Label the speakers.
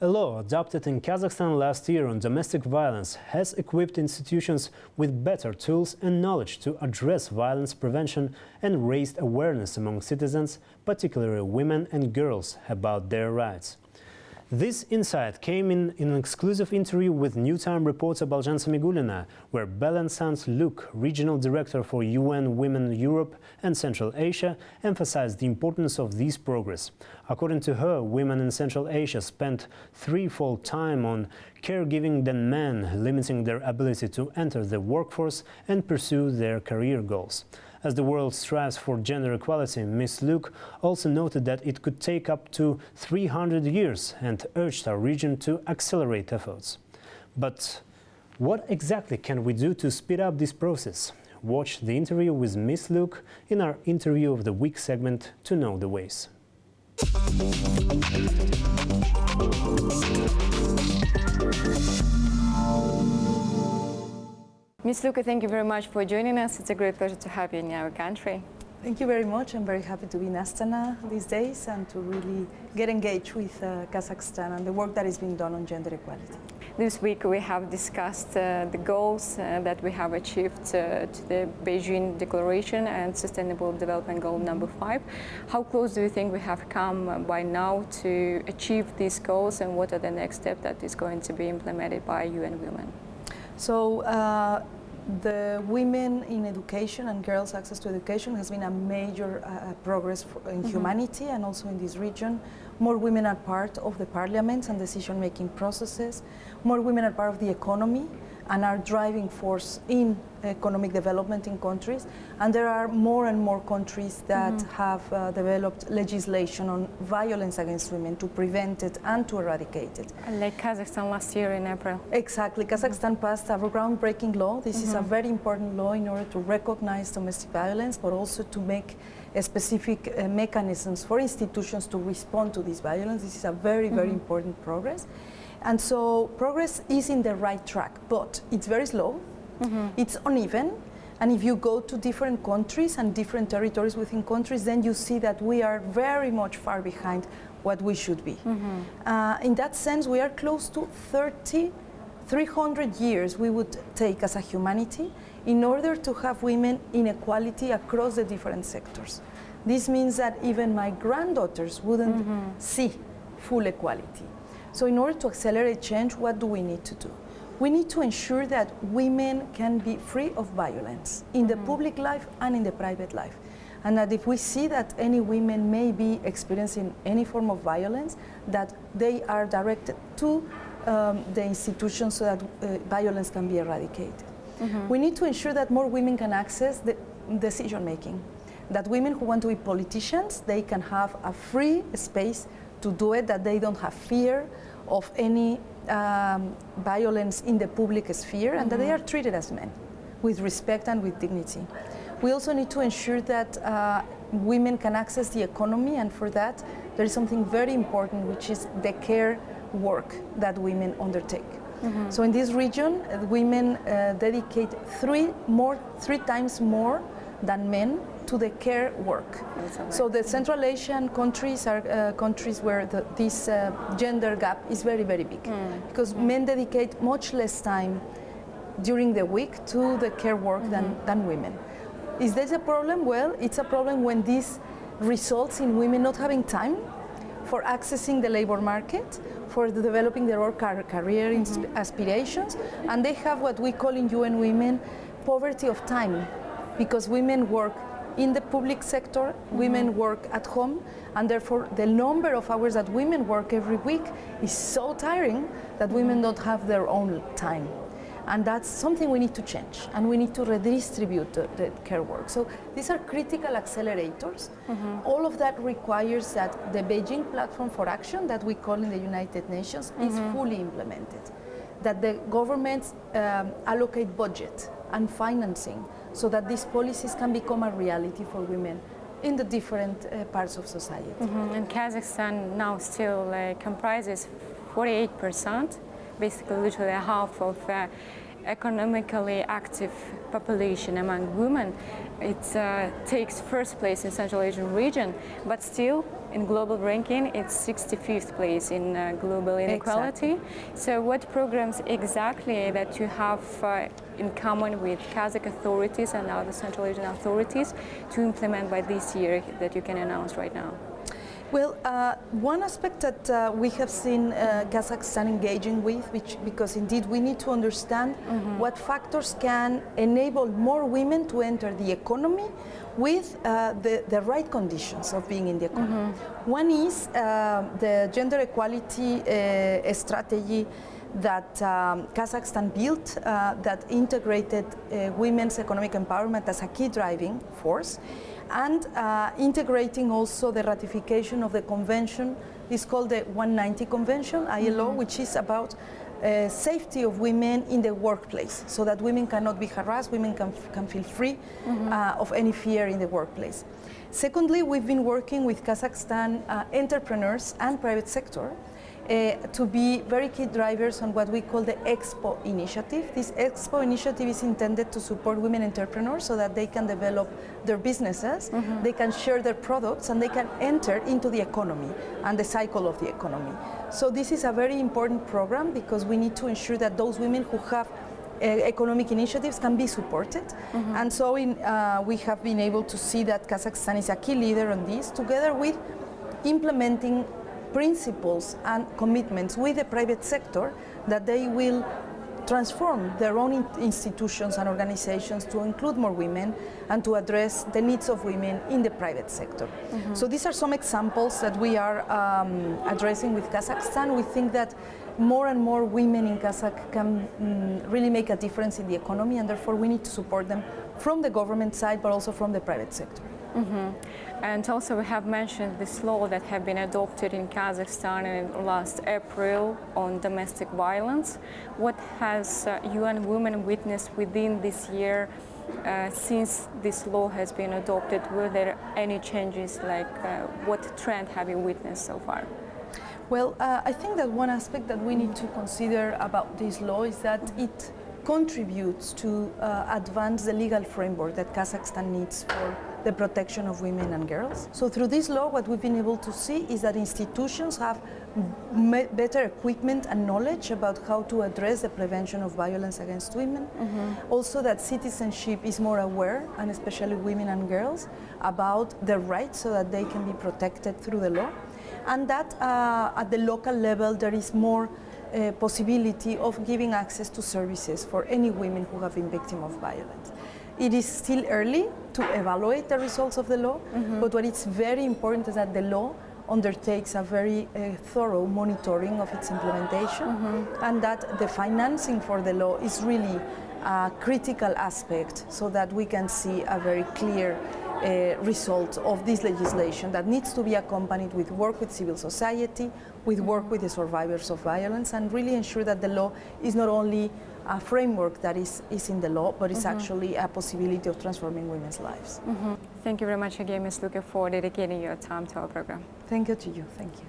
Speaker 1: A law adopted in Kazakhstan last year on domestic violence has equipped institutions with better tools and knowledge to address violence prevention and raised awareness among citizens, particularly women and girls, about their rights. This insight came in an exclusive interview with New Time reporter Baljan Samigulina, where Belen Sans-Luc, regional director for UN Women Europe and Central Asia, emphasized the importance of this progress. According to her, women in Central Asia spend threefold time on caregiving than men, limiting their ability to enter the workforce and pursue their career goals. As the world strives for gender equality, Ms. Luke also noted that it could take up to 300 years and urged our region to accelerate efforts. But what exactly can we do to speed up this process? Watch the interview with Ms. Luke in our Interview of the Week segment to know the ways.
Speaker 2: Ms. Luka, thank you very much for joining us. It's a great pleasure to have you in our country.
Speaker 3: Thank you very much. I'm very happy to be in Astana these days and to really get engaged with Kazakhstan and the work that is being done on gender equality.
Speaker 2: This week we have discussed the goals that we have achieved to the Beijing Declaration and Sustainable Development Goal number 5. How close do you think we have come by now to achieve these goals, and what are the next steps that is going to be implemented by UN Women?
Speaker 3: So the women in education and girls' access to education has been a major progress in humanity and also in this region. More women are part of the parliaments and decision-making processes. More women are part of the economy and are driving force in economic development in countries. And there are more and more countries that have developed legislation on violence against women to prevent it and to eradicate it.
Speaker 2: Like Kazakhstan last year in April.
Speaker 3: Exactly. Kazakhstan passed a groundbreaking law. This is a very important law in order to recognize domestic violence, but also to make specific mechanisms for institutions to respond to this violence. This is a very, very important progress. And so progress is in the right track, but it's very slow, it's uneven, and if you go to different countries and different territories within countries, then you see that we are very much far behind what we should be. In that sense, we are close to 300 years we would take as a humanity in order to have women in equality across the different sectors. This means that even my granddaughters wouldn't see full equality. So in order to accelerate change, what do we need to do? We need to ensure that women can be free of violence in the public life and in the private life. And that if we see that any women may be experiencing any form of violence, that they are directed to the institutions so that violence can be eradicated. We need to ensure that more women can access the decision making. That women who want to be politicians, they can have a free space to do it, that they don't have fear of any violence in the public sphere, and that they are treated as men with respect and with dignity. We also need to ensure that women can access the economy, and for that there is something very important, which is the care work that women undertake. So in this region, women dedicate three times more than men to the care work. So the Central Asian countries are countries where this gender gap is very, very big, because men dedicate much less time during the week to the care work than women. Is this a problem? Well, it's a problem when this results in women not having time for accessing the labor market, for developing their own career aspirations, and they have what we call in UN Women poverty of time, because women work in the public sector, women work at home, and therefore the number of hours that women work every week is so tiring that women don't have their own time. And that's something we need to change, and we need to redistribute the care work. So these are critical accelerators. All of that requires that the Beijing Platform for Action that we call in the United Nations is fully implemented, that the governments allocate budget and financing so that these policies can become a reality for women in the different parts of society.
Speaker 2: And Kazakhstan now still comprises 48%, basically literally half of economically active population among women. It takes first place in Central Asian region, but still in global ranking, it's 65th place in global inequality.
Speaker 3: Exactly.
Speaker 2: So what programs exactly that you have in common with Kazakh authorities and other Central Asian authorities to implement by this year that you can announce right now?
Speaker 3: Well, one aspect that we have seen Kazakhstan engaging with, because indeed we need to understand what factors can enable more women to enter the economy with the right conditions of being in the economy. One is the gender equality strategy that Kazakhstan built that integrated women's economic empowerment as a key driving force, and integrating also the ratification of the convention. It's called the 190 Convention, ILO, which is about safety of women in the workplace, so that women cannot be harassed, women can feel free of any fear in the workplace. Secondly, we've been working with Kazakhstan entrepreneurs and private sector to be very key drivers on what we call the Expo initiative. This Expo initiative is intended to support women entrepreneurs so that they can develop their businesses, they can share their products, and they can enter into the economy and the cycle of the economy. So this is a very important program because we need to ensure that those women who have economic initiatives can be supported. And so we have been able to see that Kazakhstan is a key leader on this, together with implementing principles and commitments with the private sector that they will transform their own institutions and organizations to include more women and to address the needs of women in the private sector. So these are some examples that we are addressing with Kazakhstan. We think that more and more women in Kazakh can really make a difference in the economy, and therefore we need to support them from the government side but also from the private sector.
Speaker 2: And also we have mentioned this law that have been adopted in Kazakhstan in last April on domestic violence. What has UN Women witnessed within this year since this law has been adopted? Were there any changes, like what trend have you witnessed so far?
Speaker 3: Well, I think that one aspect that we need to consider about this law is that it contributes to advance the legal framework that Kazakhstan needs for the protection of women and girls. So through this law, what we've been able to see is that institutions have better equipment and knowledge about how to address the prevention of violence against women. Also that citizenship is more aware, and especially women and girls, about their rights so that they can be protected through the law. And that at the local level there is more possibility of giving access to services for any women who have been victims of violence. It is still early to evaluate the results of the law, but what is very important is that the law undertakes a very thorough monitoring of its implementation, and that the financing for the law is really a critical aspect so that we can see a very clear result of this legislation that needs to be accompanied with work with civil society, with work with the survivors of violence, and really ensure that the law is not only a framework that is in the law, but it's actually a possibility of transforming women's lives.
Speaker 2: Thank you very much again, Ms. Luka, for dedicating your time to our program.
Speaker 3: Thank you to you. Thank you.